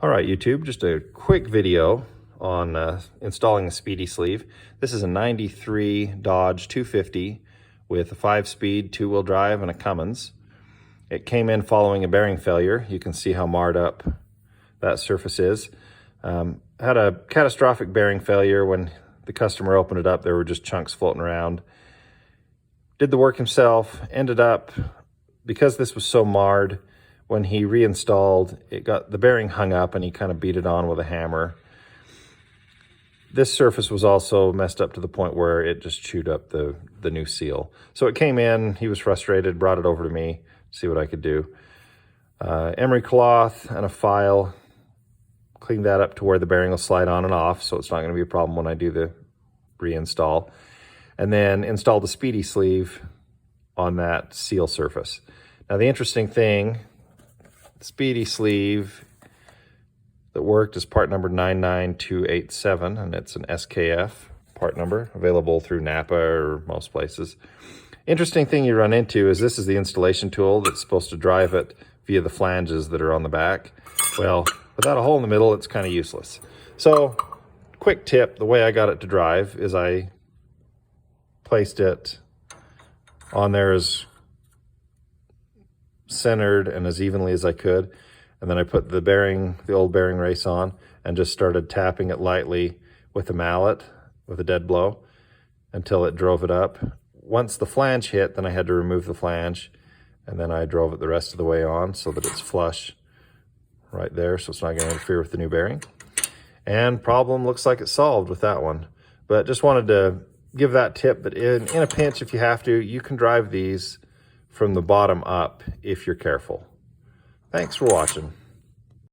All right, YouTube, just a quick video on installing a Speedi-Sleeve. This is a 93 Dodge 250 with a 5-speed, 2-wheel drive and a Cummins. It came in following a bearing failure. You can see how marred up that surface is. Had a catastrophic bearing failure. When the customer opened it up, there were just chunks floating around. Did the work himself, ended up, because this was so marred, when he reinstalled, the bearing hung up and he kind of beat it on with a hammer. This surface was also messed up to the point where it just chewed up the new seal. So it came in, he was frustrated, brought it over to me, see what I could do. Emery cloth and a file, cleaned that up to where the bearing will slide on and off, so it's not gonna be a problem when I do the reinstall. And then installed the Speedi-Sleeve on that seal surface. Now the interesting thing, Speedi-Sleeve that worked is part number 99287, and it's an SKF part number, available through Napa or most places. Interesting thing you run into is this is the installation tool that's supposed to drive it via the flanges that are on the back. Well, without a hole in the middle, it's kind of useless. So, quick tip, the way I got it to drive is I placed it on there as centered and as evenly as I could, and then I put the old bearing race on and just started tapping it lightly with a mallet with a dead blow until it drove it up. Once the flange hit, then I had to remove the flange, and then I drove it the rest of the way on so that it's flush right there, so it's not going to interfere with the new bearing. And problem looks like it's solved with that one. But just wanted to give that tip that in a pinch, if you have to, you can drive these from the bottom up if you're careful. Thanks for watching.